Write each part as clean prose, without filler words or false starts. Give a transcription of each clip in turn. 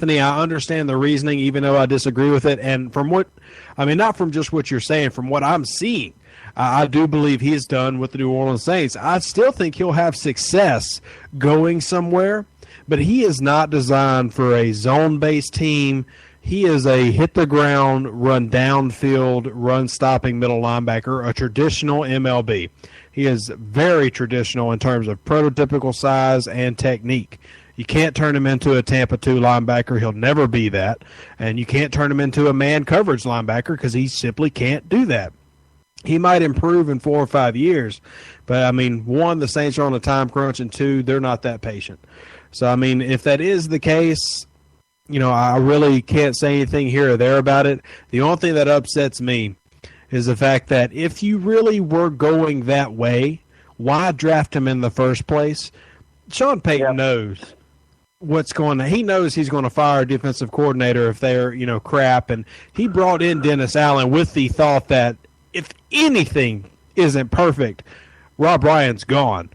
Anthony, I understand the reasoning, even though I disagree with it. And not from just what you're saying, from what I'm seeing, I do believe he's done with the New Orleans Saints. I still think he'll have success going somewhere, but he is not designed for a zone-based team. He is a hit-the-ground, run downfield, run-stopping middle linebacker, a traditional MLB. He is very traditional in terms of prototypical size and technique. You can't turn him into a Tampa 2 linebacker. He'll never be that. And you can't turn him into a man coverage linebacker because he simply can't do that. He might improve in 4 or 5 years, but, I mean, 1, the Saints are on a time crunch, and 2, they're not that patient. So, I mean, if that is the case, I really can't say anything here or there about it. The only thing that upsets me is the fact that if you really were going that way, why draft him in the first place? Sean Payton knows what's going on. He knows he's going to fire a defensive coordinator if they're, crap. And he brought in Dennis Allen with the thought that if anything isn't perfect, Rob Ryan's gone.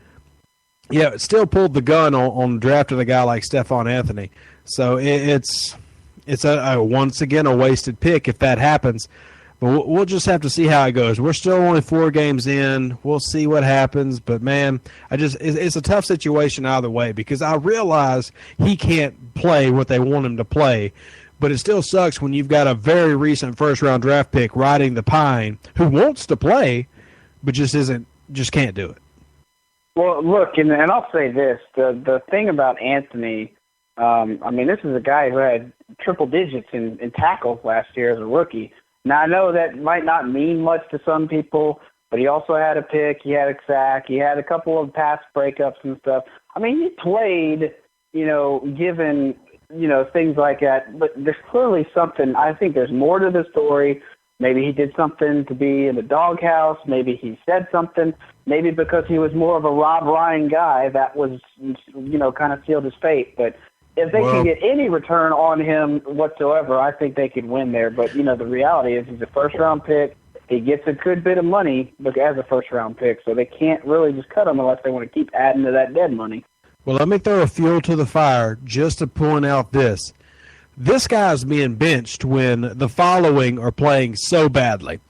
Yeah, it still pulled the gun on drafting a guy like Stephon Anthony. So it's once again a wasted pick if that happens. But we'll just have to see how it goes. We're still only 4 games in. We'll see what happens. But, man, it's a tough situation either way because I realize he can't play what they want him to play. But it still sucks when you've got a very recent first-round draft pick riding the pine who wants to play but just can't do it. Well, look, and I'll say this. The thing about Anthony, this is a guy who had triple digits in tackles last year as a rookie. Now, I know that might not mean much to some people, but he also had a pick, he had a sack, he had a couple of pass breakups and stuff. I mean, he played, given, things like that. But there's clearly something. I think there's more to the story. Maybe he did something to be in the doghouse. Maybe he said something. Maybe because he was more of a Rob Ryan guy, that was, kind of sealed his fate. But if they can get any return on him whatsoever, I think they could win there. But, the reality is he's a first-round pick. He gets a good bit of money as a first-round pick, so they can't really just cut him unless they want to keep adding to that dead money. Well, let me throw a fuel to the fire just to point out this. This guy's being benched when the following are playing so badly.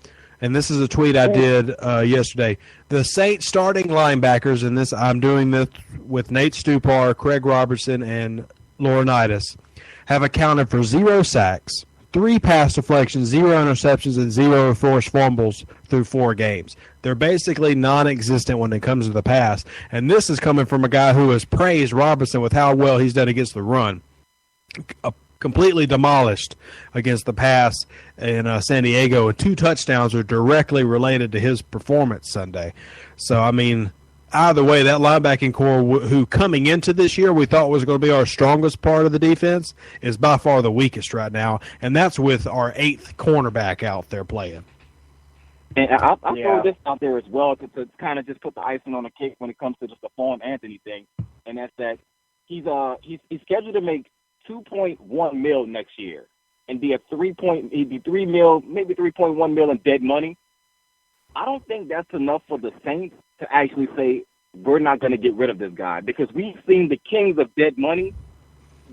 And this is a tweet I did yesterday. The Saints starting linebackers, and this I'm doing this with Nate Stupar, Craig Robertson, and Laurinaitis, have accounted for 0 sacks, 3 pass deflections, 0 interceptions, and 0 forced fumbles through 4 games. They're basically non-existent when it comes to the pass. And this is coming from a guy who has praised Robertson with how well he's done against the run. Completely demolished against the pass in San Diego, and 2 touchdowns are directly related to his performance Sunday. So, either way, that linebacking core, who coming into this year we thought was going to be our strongest part of the defense, is by far the weakest right now, and that's with our 8th cornerback out there playing. And I'll throw this out there as well to kind of just put the icing on the cake when it comes to just the Stephon Anthony thing, and that's that he's scheduled to make $2.1 million next year and be he'd be $3 million, maybe $3.1 million in dead money. I don't think that's enough for the Saints to actually say we're not going to get rid of this guy, because we've seen the kings of dead money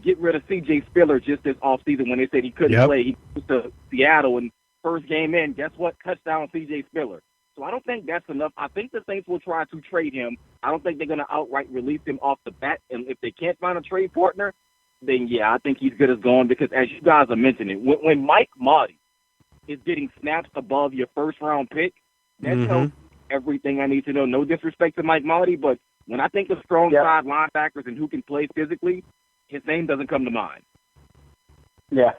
get rid of C.J. Spiller just this offseason when they said he couldn't play. He moved to Seattle, and first game in, guess what? Touchdown C.J. Spiller. So I don't think that's enough. I think the Saints will try to trade him. I don't think they're going to outright release him off the bat. And if they can't find a trade partner, then, I think he's good as gone, because as you guys are mentioning, when Mike Marty is getting snaps above your first-round pick, that tells everything I need to know. No disrespect to Mike Marty, but when I think of strong side linebackers and who can play physically, his name doesn't come to mind. Yeah.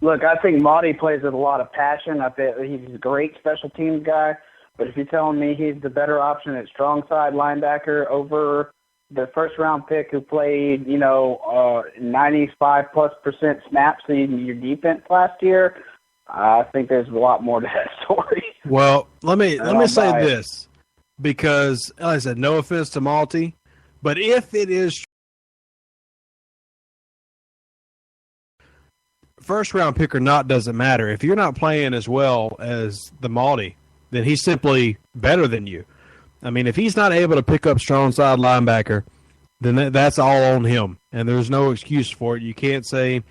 Look, I think Marty plays with a lot of passion. I think he's a great special teams guy, but if you're telling me he's the better option at strong side linebacker over the first-round pick who played, 95+% snaps in your defense last year, I think there's a lot more to that story. Well, let me say this, because, like I said, no offense to Malty, but if it is first-round pick or not doesn't matter. If you're not playing as well as the Malty, then he's simply better than you. If he's not able to pick up strong side linebacker then that's all on him, and there's no excuse for it. You can't say,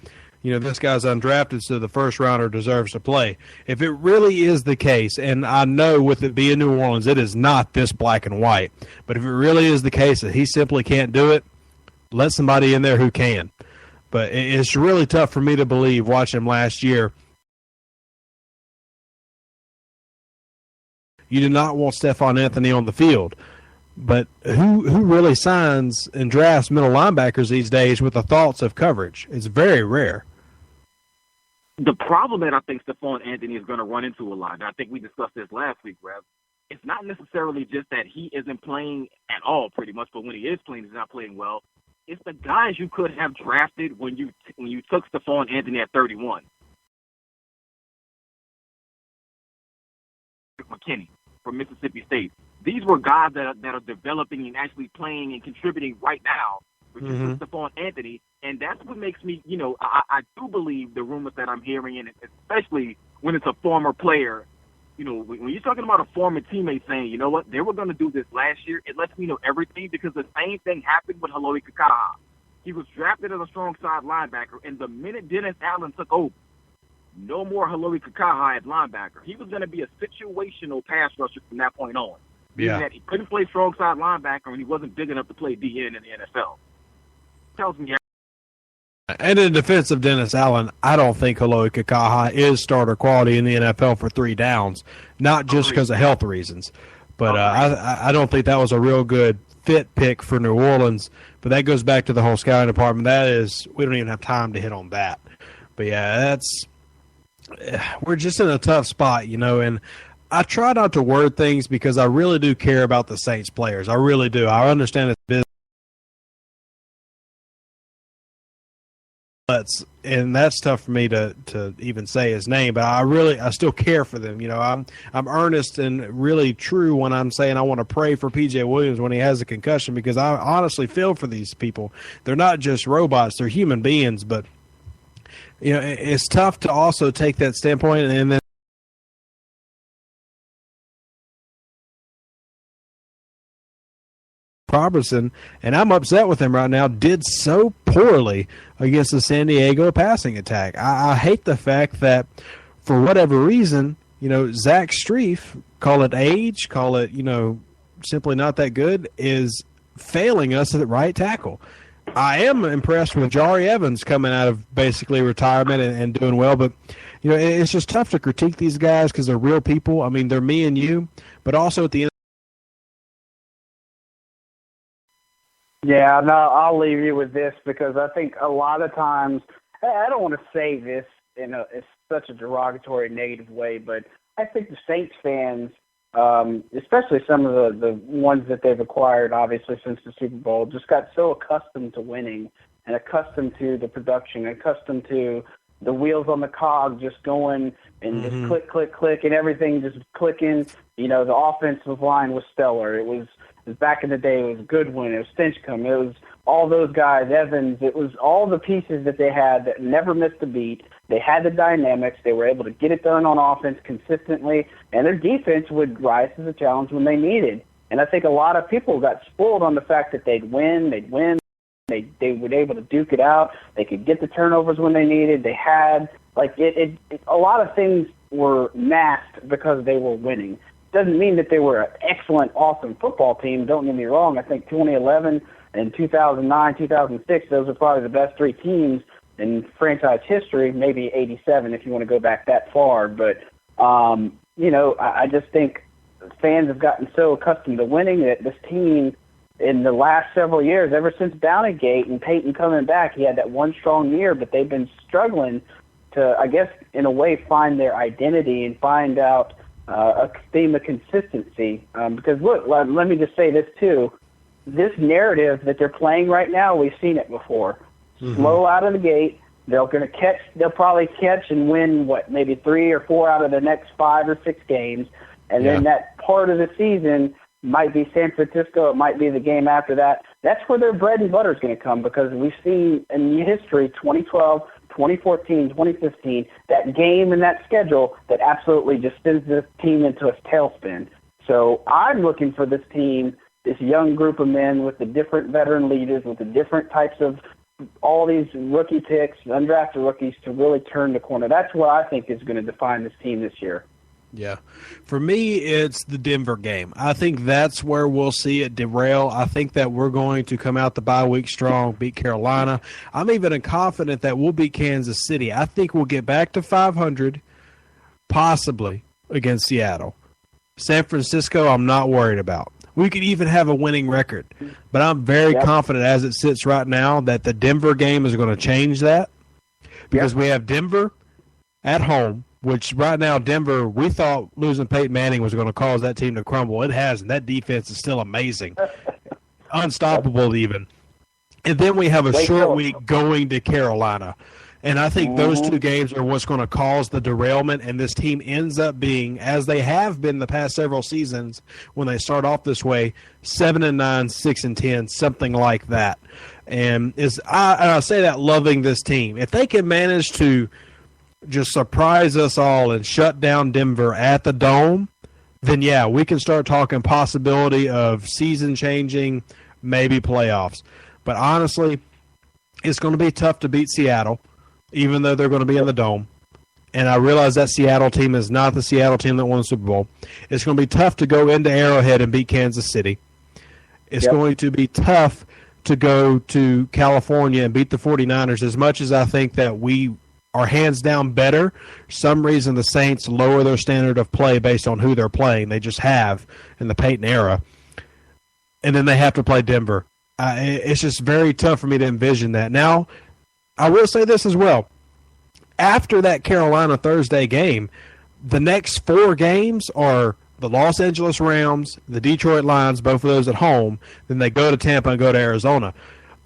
this guy's undrafted, so the first rounder deserves to play. If it really is the case, and I know with it being New Orleans, it is not this black and white, but if it really is the case that he simply can't do it, let somebody in there who can. But it's really tough for me to believe, watching him last year. You do not want Stephon Anthony on the field. But who really signs and drafts middle linebackers these days with the thoughts of coverage? It's very rare. The problem that I think Stephon Anthony is going to run into a lot, and I think we discussed this last week, Rev, it's not necessarily just that he isn't playing at all pretty much, but when he is playing, he's not playing well. It's the guys you could have drafted when you took Stephon Anthony at 31. McKinney from Mississippi State. These were guys that are developing and actually playing and contributing right now, which is Stephon Anthony. And that's what makes me, I do believe the rumors that I'm hearing, and especially when it's a former player. When you're talking about a former teammate saying, you know what, they were going to do this last year, it lets me know everything, because the same thing happened with Haloi Kakaha. He was drafted as a strong side linebacker, and the minute Dennis Allen took over, no more Haloi Kakaha at linebacker. He was going to be a situational pass rusher from that point on. Yeah. That he couldn't play strong side linebacker, and he wasn't big enough to play DN in the NFL. Tells me. And in defense of Dennis Allen, I don't think Haloi Kakaha is starter quality in the NFL for 3 downs, not just because of health reasons. But I don't think that was a real good fit pick for New Orleans. But that goes back to the whole scouting department. We don't even have time to hit on that. But yeah, we're just in a tough spot, and I try not to word things because I really do care about the Saints players. I really do. I understand it's business. And that's tough for me to even say his name, but I still care for them. I'm earnest and really true when I'm saying I want to pray for P.J. Williams when he has a concussion, because I honestly feel for these people. They're not just robots; they're human beings. But it's tough to also take that standpoint and then. Robertson, and I'm upset with him right now, did so poorly against the San Diego passing attack. I hate the fact that, for whatever reason, Zach Strief, call it age, call it, simply not that good, is failing us at right tackle. I am impressed with Jari Evans coming out of basically retirement and doing well, but it's just tough to critique these guys because they're real people. I mean, they're me and you, but also at the end. Yeah, no, I'll leave you with this, because I think a lot of times, I don't want to say this in such a derogatory, negative way, but I think the Saints fans, especially some of the ones that they've acquired, obviously, since the Super Bowl, just got so accustomed to winning and accustomed to the production, accustomed to the wheels on the cog just going and just click, click, click, and everything just clicking. The offensive line was stellar. It was back in the day, it was Goodwin, it was Stinchcomb, it was all those guys, Evans, it was all the pieces that they had that never missed a beat. They had the dynamics. They were able to get it done on offense consistently, and their defense would rise to the challenge when they needed. And I think a lot of people got spoiled on the fact that they'd win, they were able to duke it out, they could get the turnovers when they needed. They had, a lot of things were masked because they were winning. Doesn't mean that they were an excellent, awesome football team. Don't get me wrong. I think 2011 and 2009, 2006, those are probably the best 3 teams in franchise history, maybe 87 if you want to go back that far. But, I just think fans have gotten so accustomed to winning that this team in the last several years, ever since Downing-gate and Peyton coming back, he had that one strong year, but they've been struggling to, I guess, in a way, find their identity and find out a theme of consistency. Because, look, let me just say this, too. This narrative that they're playing right now, we've seen it before. Slow out of the gate. They'll probably catch and win, maybe 3 or 4 out of the next 5 or 6 games. And then that part of the season might be San Francisco. It might be the game after that. That's where their bread and butter is going to come, because we've seen in history 2012, 2014, 2015, that game and that schedule that absolutely just sends this team into a tailspin. So I'm looking for this team this young group of men with the different veteran leaders, with the different types of all these rookie picks, undrafted rookies, to really turn the corner. That's what I think is going to define this team this year. Yeah. For me, it's the Denver game. I think that's where we'll see it derail. I think that we're going to come out the bye week strong, beat Carolina. I'm even confident that we'll beat Kansas City. I think we'll get back to 500, possibly, against Seattle. San Francisco, I'm not worried about. We could even have a winning record. But I'm very confident as it sits right now that the Denver game is going to change that, because we have Denver at home, which right now Denver, we thought losing Peyton Manning was going to cause that team to crumble. It hasn't. That defense is still amazing. Unstoppable even. And then we have a short week going to Carolina. And I think those two games are what's going to cause the derailment, and this team ends up being, as they have been the past several seasons when they start off this way, 7-9, 6-10, something like that. And I say that loving this team. If they can manage to just surprise us all and shut down Denver at the Dome, then yeah, we can start talking possibility of season-changing, maybe playoffs. But honestly, it's going to be tough to beat Seattle, even though they're going to be in the Dome. And I realize that Seattle team is not the Seattle team that won the Super Bowl. It's going to be tough to go into Arrowhead and beat Kansas City. It's going to be tough to go to California and beat the 49ers. As much as I think that we are hands down better, for some reason the Saints lower their standard of play based on who they're playing. They just have in the Peyton era. And then they have to play Denver. It's just very tough for me to envision that. Now, I will say this as well. After that Carolina Thursday game, the next 4 games are the Los Angeles Rams, the Detroit Lions, both of those at home. Then they go to Tampa and go to Arizona.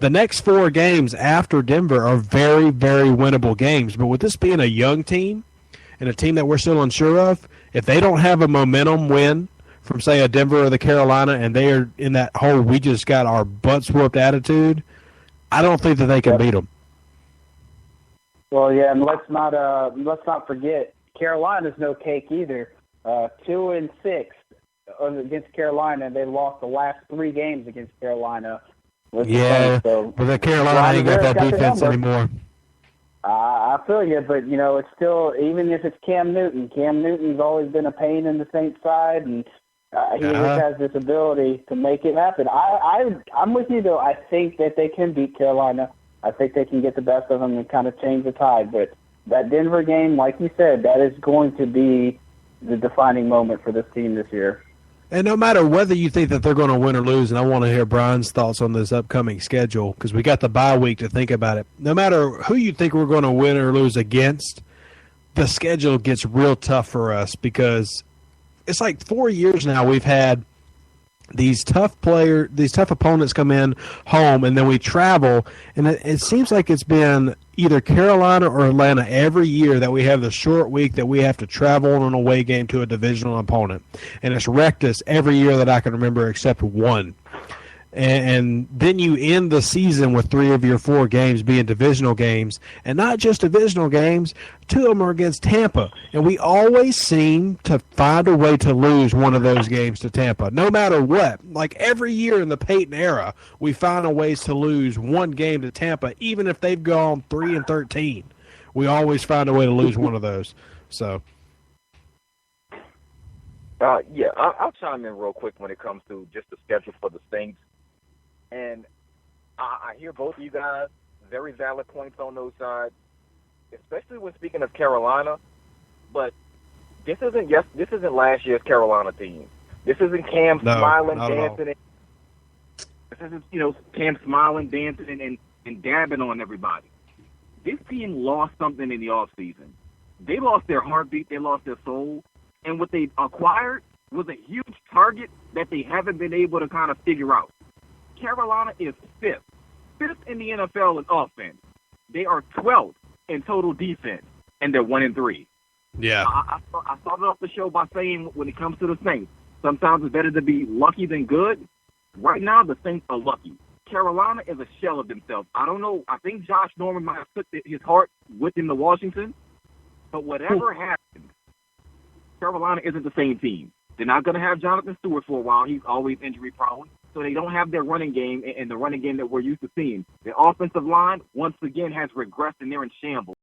The next 4 games after Denver are very, very winnable games. But with this being a young team and a team that we're still unsure of, if they don't have a momentum win from, say, a Denver or the Carolina, and they are in that whole we just got our butts whooped attitude, I don't think that they can beat them. Well, yeah, and let's not forget Carolina's no cake either. 2-6 against Carolina, and they lost the last 3 games against Carolina. Yeah, but the Carolina ain't got that defense anymore. I feel you, but it's still, even if it's Cam Newton's always been a pain in the Saints side, and he just has this ability to make it happen. I'm with you though. I think that they can beat Carolina. I think they can get the best of them and kind of change the tide. But that Denver game, like you said, that is going to be the defining moment for this team this year. And no matter whether you think that they're going to win or lose, and I want to hear Brian's thoughts on this upcoming schedule because we got the bye week to think about it. No matter who you think we're going to win or lose against, the schedule gets real tough for us because it's like 4 years now we've had these tough opponents come in home, and then we travel, and it seems like it's been either Carolina or Atlanta every year that we have the short week that we have to travel on an away game to a divisional opponent, and it's wrecked us every year that I can remember except one. And then you end the season with 3 of your 4 games being divisional games, and not just divisional games, 2 of them are against Tampa. And we always seem to find a way to lose one of those games to Tampa, no matter what. Like every year in the Peyton era, we find a ways to lose one game to Tampa, even if they've gone 3-13. We always find a way to lose one of those. So, I'll chime in real quick when it comes to just the schedule for the Saints. And I hear both of you guys, very valid points on those sides, especially when speaking of Carolina. But this isn't last year's Carolina team. This isn't Cam smiling, dancing. This isn't Cam smiling, dancing, and dabbing on everybody. This team lost something in the offseason. They lost their heartbeat. They lost their soul. And what they acquired was a huge target that they haven't been able to kind of figure out. Carolina is fifth in the NFL in offense. They are 12th in total defense, and they're 1-3. Yeah. I started off the show by saying when it comes to the Saints, sometimes it's better to be lucky than good. Right now, the Saints are lucky. Carolina is a shell of themselves. I don't know. I think Josh Norman might have put his heart with him to Washington, but whatever happens, Carolina isn't the same team. They're not going to have Jonathan Stewart for a while. He's always injury-prone. so they don't have their running game and the running game that we're used to seeing. The offensive line, once again, has regressed and they're in shambles.